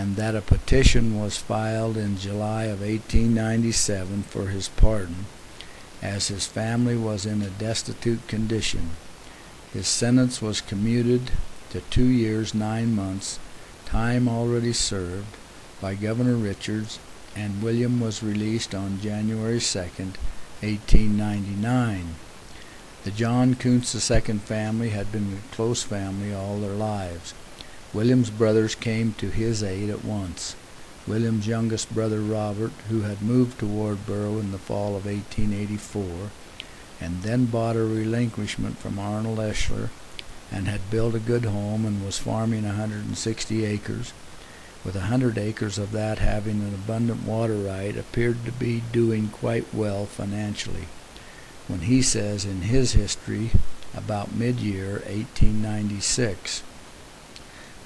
and that a petition was filed in July of 1897 for his pardon, as his family was in a destitute condition. His sentence was commuted to 2 years 9 months, time already served, by Governor Richards, and William was released on January 2nd, 1899. The John Kunz II family had been a close family all their lives. William's brothers came to his aid at once. William's youngest brother Robert, who had moved to Wardboro in the fall of 1884, and then bought a relinquishment from Arnold Eschler, and had built a good home and was farming 160 acres, with 100 acres of that having an abundant water right, appeared to be doing quite well financially, when he says in his history about mid-year 1896,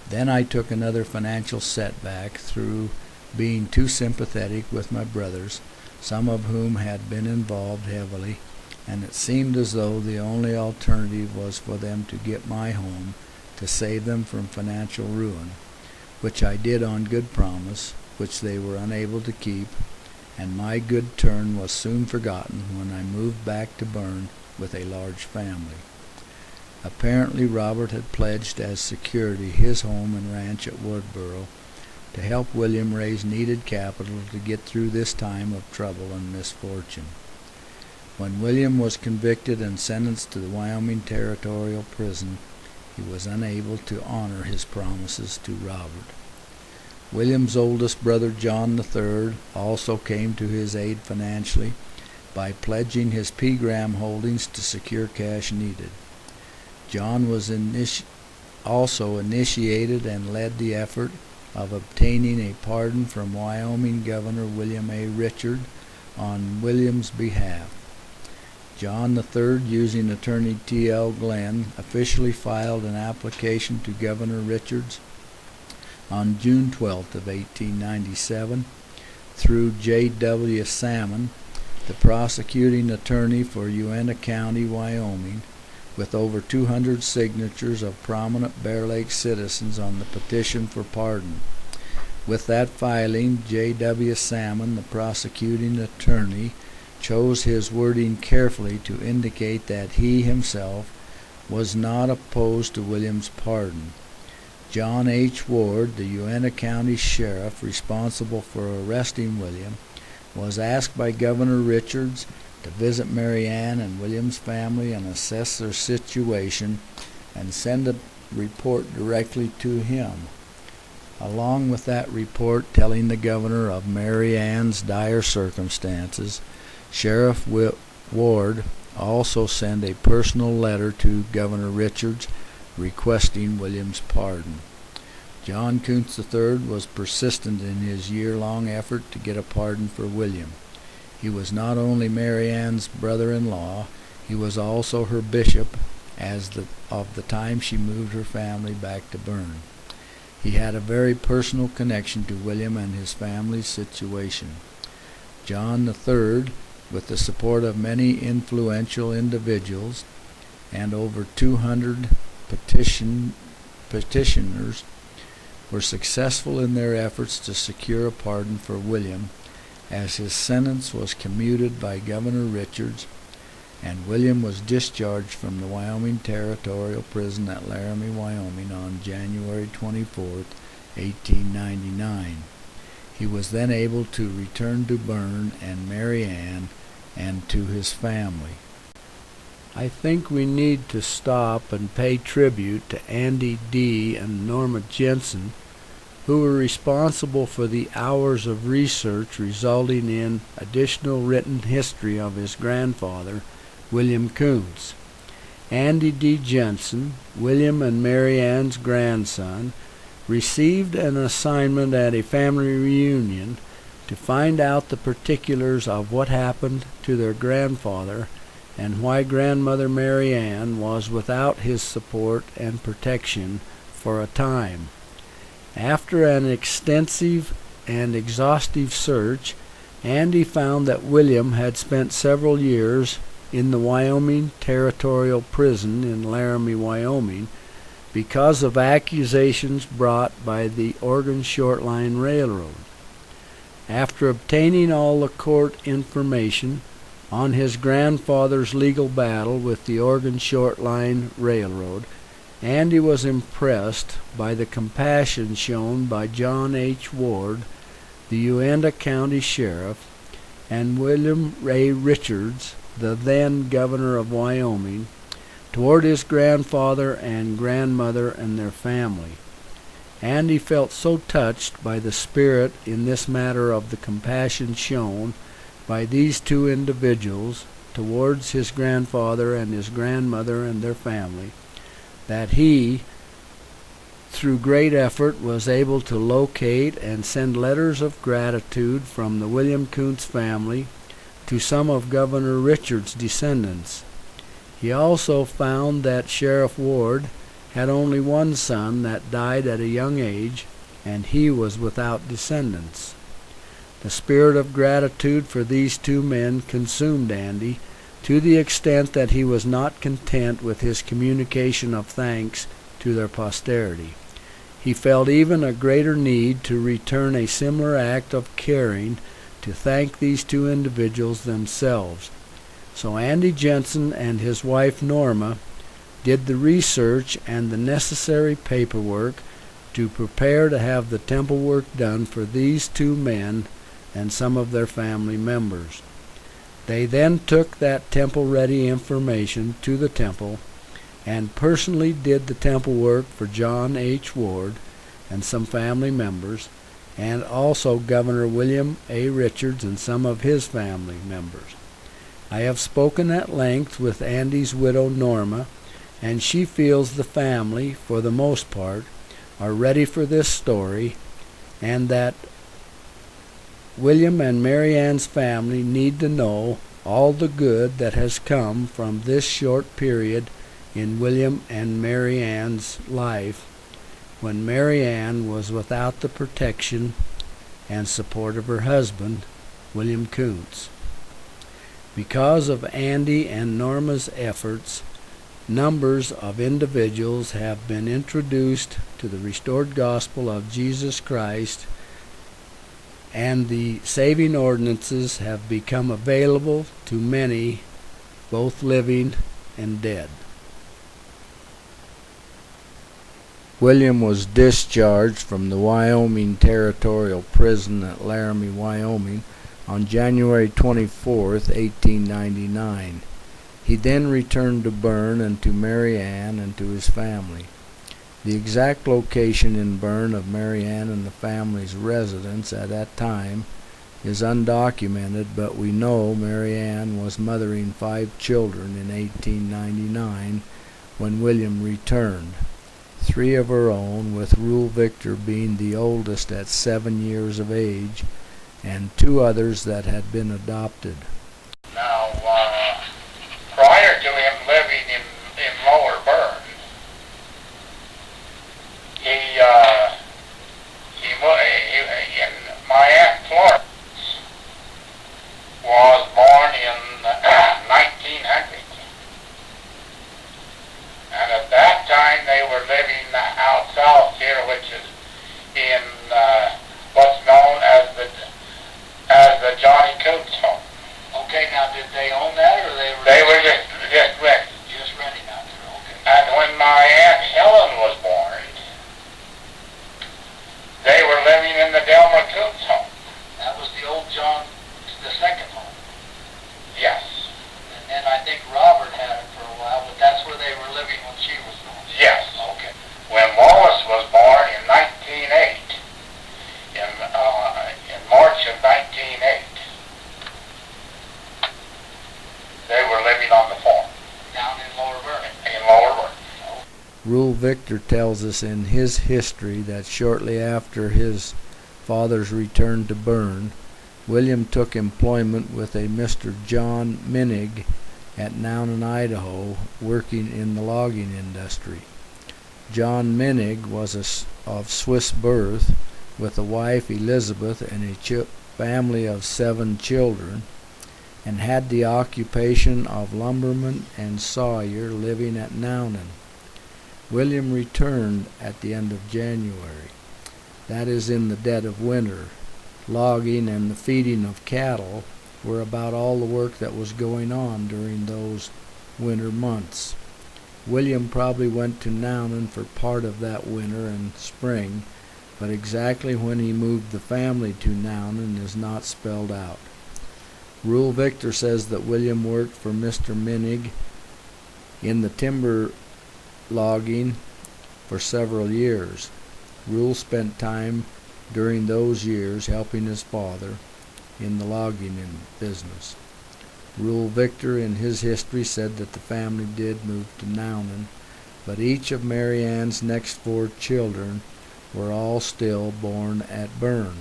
"Then I took another financial setback through being too sympathetic with my brothers, some of whom had been involved heavily, and it seemed as though the only alternative was for them to get my home to save them from financial ruin, which I did on good promise, which they were unable to keep, and my good turn was soon forgotten when I moved back to Bern with a large family." Apparently Robert had pledged as security his home and ranch at Wardboro to help William raise needed capital to get through this time of trouble and misfortune. When William was convicted and sentenced to the Wyoming Territorial Prison, he was unable to honor his promises to Robert. William's oldest brother John III also came to his aid financially by pledging his P-gram holdings to secure cash needed. John was also initiated and led the effort of obtaining a pardon from Wyoming Governor William A. Richard on William's behalf. John III, using attorney T.L. Glenn, officially filed an application to Governor Richards on June 12th of 1897 through J.W. Salmon, the prosecuting attorney for Uintah County, Wyoming, with over 200 signatures of prominent Bear Lake citizens on the petition for pardon. With that filing, J.W. Salmon, the prosecuting attorney, chose his wording carefully to indicate that he himself was not opposed to William's pardon. John H. Ward, the Uintah County Sheriff responsible for arresting William, was asked by Governor Richards to visit Mary Ann and William's family and assess their situation and send a report directly to him. Along with that report telling the governor of Mary Ann's dire circumstances, Sheriff Ward also sent a personal letter to Governor Richards requesting William's pardon. John Kunz III was persistent in his year-long effort to get a pardon for William. He was not only Mary Ann's brother-in-law, he was also her bishop of the time she moved her family back to Bern. He had a very personal connection to William and his family's situation. John III, with the support of many influential individuals and over 200 petitioners, were successful in their efforts to secure a pardon for William, as his sentence was commuted by Governor Richards, and William was discharged from the Wyoming Territorial Prison at Laramie, Wyoming on January 24, 1899. He was then able to return to Bern and Mary Ann and to his family. I think we need to stop and pay tribute to Andy D. and Norma Jensen, who were responsible for the hours of research resulting in additional written history of his grandfather, William Kunz. Andy D. Jensen, William and Mary Ann's grandson, received an assignment at a family reunion to find out the particulars of what happened to their grandfather and why grandmother Mary Ann was without his support and protection for a time. After an extensive and exhaustive search, Andy found that William had spent several years in the Wyoming Territorial Prison in Laramie, Wyoming, because of accusations brought by the Oregon Short Line Railroad. After obtaining all the court information on his grandfather's legal battle with the Oregon Short Line Railroad, Andy was impressed by the compassion shown by John H. Ward, the Uintah County Sheriff, and William A. Richards, the then governor of Wyoming, toward his grandfather and grandmother and their family. Andy felt so touched by the spirit in this matter of the compassion shown by these two individuals towards his grandfather and his grandmother and their family, that he, through great effort, was able to locate and send letters of gratitude from the William Kunz family to some of Governor Richard's descendants. He also found that Sheriff Ward had only one son that died at a young age, and he was without descendants. The spirit of gratitude for these two men consumed Andy to the extent that he was not content with his communication of thanks to their posterity. He felt even a greater need to return a similar act of caring to thank these two individuals themselves. So Andy Jensen and his wife Norma did the research and the necessary paperwork to prepare to have the temple work done for these two men and some of their family members. They then took that temple-ready information to the temple and personally did the temple work for John H. Ward and some family members, and also Governor William A. Richards and some of his family members. I have spoken at length with Andy's widow Norma, and she feels the family, for the most part, are ready for this story, and that William and Mary Ann's family need to know all the good that has come from this short period in William and Mary Ann's life, when Mary Ann was without the protection and support of her husband, William Kunz. Because of Andy and Norma's efforts, numbers of individuals have been introduced to the restored gospel of Jesus Christ, and the saving ordinances have become available to many, both living and dead. William was discharged from the Wyoming Territorial Prison at Laramie, Wyoming, on January 24, 1899. He then returned to Bern and to Mary Ann and to his family. The exact location in Bern of Mary Ann and the family's residence at that time is undocumented, but we know Mary Ann was mothering 5 children in 1899 when William returned. 3 of her own, with Rule Victor being the oldest at 7 years of age, and 2 others that had been adopted. Now, prior to him living in Lower Bern, my Aunt Florence was born in 1900. And at that time they were living out south here, which is in what's known as the Johnny Kunz home. Okay, now did they own that, or They were just renting. just renting out there? Okay. And when my Aunt Helen was born, they were living in the Delmer Kunz home. That was the old John II home. Yes. And then I think Robert had it for a while, but that's where they were living when she was born. Yes. Okay. When Wallace was born in 1908, in March of 1908, they were living on the farm. Down in Lower Bern. In Lower Bern. Rule Victor tells us in his history that shortly after his father's return to Bern, William took employment with a Mr. John Minig at Nownan, Idaho, working in the logging industry. John Minig was of Swiss birth, with a wife Elizabeth and a family of 7 children, and had the occupation of lumberman and sawyer, living at Nownan. William returned at the end of January. That is in the dead of winter. Logging and the feeding of cattle were about all the work that was going on during those winter months. William probably went to Nownan for part of that winter and spring, but exactly when he moved the family to Nownan is not spelled out. Rule Victor says that William worked for Mr. Minig in the timber logging for several years. Rule spent time during those years helping his father in the logging business. Rule Victor in his history said that the family did move to Nownan, but each of Mary Ann's next 4 children were all still born at Bern.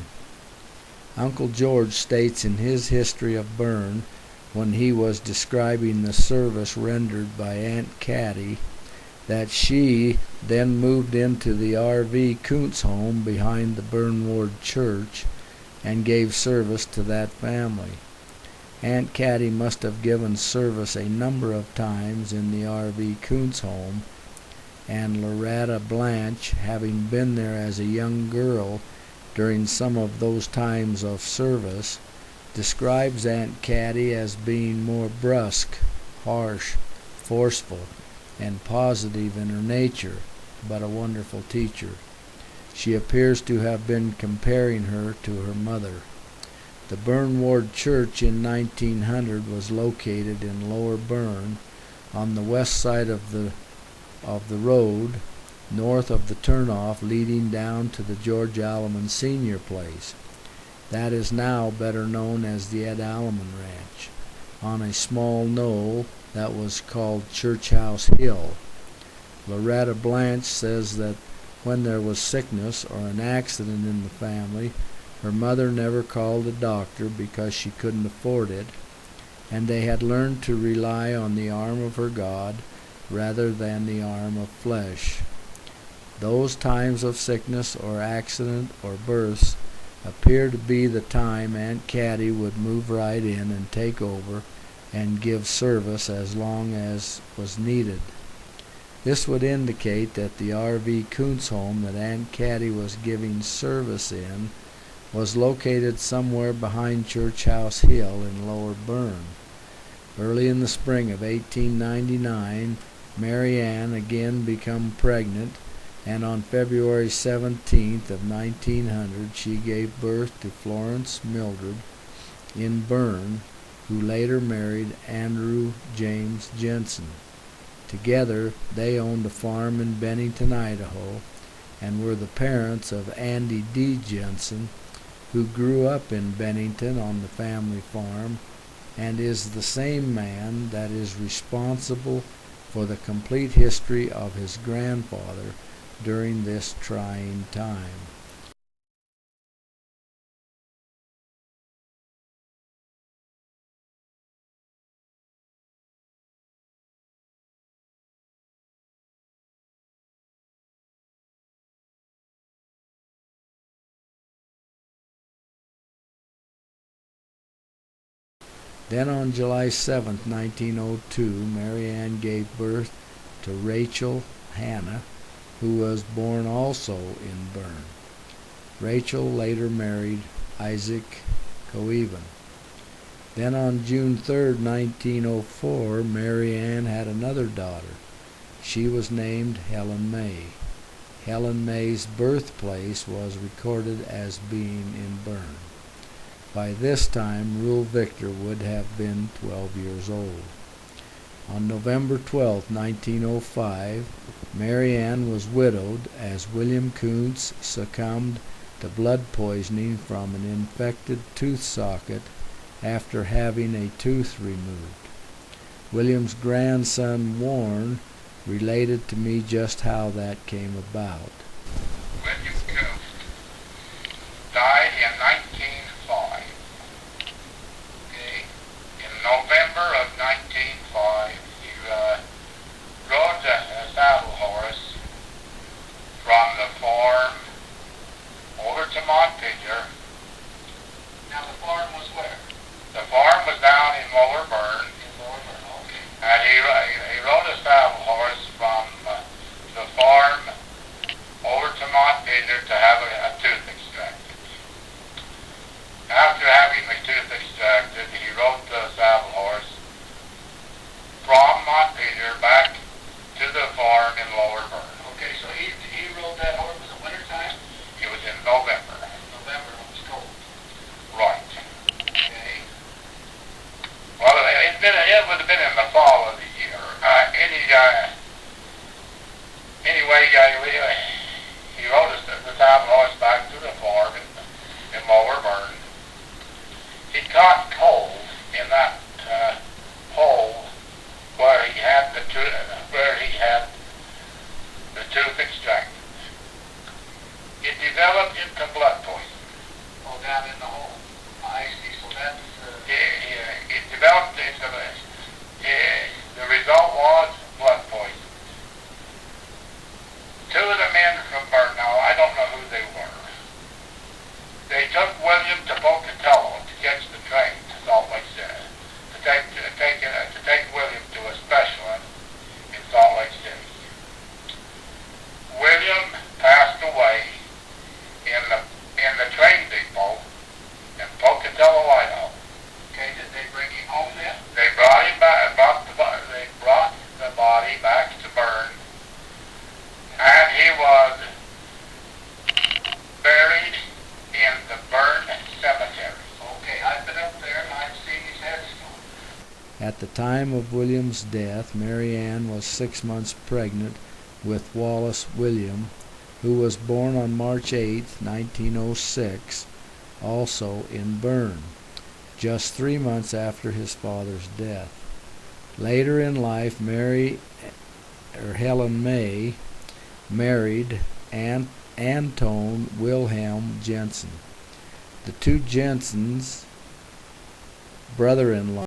Uncle George states in his history of Bern, when he was describing the service rendered by Aunt Caddy, that she then moved into the R.V. Kunz home behind the Bern Ward Church and gave service to that family. Aunt Caddy must have given service a number of times in the R.V. Kunz home, and Loretta Blanche, having been there as a young girl during some of those times of service, describes Aunt Caddy as being more brusque, harsh, forceful, and positive in her nature, but a wonderful teacher. She appears to have been comparing her to her mother. The Bern Ward Church in 1900 was located in Lower Bern on the west side of the road, north of the turnoff leading down to the George Alleman Senior Place. That is now better known as the Ed Alleman Ranch, on a small knoll that was called Church House Hill. Loretta Blanche says that when there was sickness or an accident in the family, her mother never called a doctor because she couldn't afford it, and they had learned to rely on the arm of her God rather than the arm of flesh. Those times of sickness or accident or births appear to be the time Aunt Caddy would move right in and take over and give service as long as was needed. This would indicate that the R.V. Kunz home that Aunt Caddy was giving service in was located somewhere behind Church House Hill in Lower Bern. Early in the spring of 1899, Mary Ann again became pregnant, and on February 17th of 1900 she gave birth to Florence Mildred in Bern, who later married Andrew James Jensen. Together they owned a farm in Bennington, Idaho, and were the parents of Andy D. Jensen, who grew up in Bennington on the family farm and is the same man that is responsible for the complete history of his grandfather during this trying time. Then on July 7, 1902, Mary Ann gave birth to Rachel Hannah, who was born also in Bern. Rachel later married Isaac Coeven. Then on June 3, 1904, Mary Ann had another daughter. She was named Helen May. Helen May's birthplace was recorded as being in Bern. By this time, Rule Victor would have been 12 years old. On November 12, 1905, Mary Ann was widowed as William Kunz succumbed to blood poisoning from an infected tooth socket after having a tooth removed. William's grandson Warren related to me just how that came about. William Kunz died in 1905. Okay. In November of 1905, he rode a saddle horse from the farm over to Montpelier. Now the farm was where? The farm was down in Lower Bern, In Lower Bern, okay. and he rode a saddle horse from the farm over to Montpelier to have a tooth extracted. After having the tooth extracted, he rode the saddle horse from Montpelier back to the farm in Lower Bern. Okay, so he rode that horse, was it winter time? It was in November. November, it was cold. Right. Okay. Well, it would have been in the fall of the year. Anyway, he rode the saddle horse back to the farm in Lower Bern. He caught cold in that hole where he had the tooth extracted. It developed into blood poison. Oh, down in the hole. I see, so that's... It developed into the result was blood poison. Two of the men from Bern, now I don't know who they were. They took William to Pocatello to catch the train to Salt Lake City, to take William to a specialist in Salt Lake City. William passed away in the train depot in Pocatello, Idaho. Okay, did they bring him home then? They brought him back. They brought the body back to Bern, and he was buried in the Bern cemetery. Okay, I've been up there and I've seen his headstone. At the time of William's death, Mary Ann was 6 months pregnant with Wallace William, who was born on March 8, 1906, also in Bern, just 3 months after his father's death. Later in life, Helen May married Anton Wilhelm Jensen. The two Jensens, brother-in-law,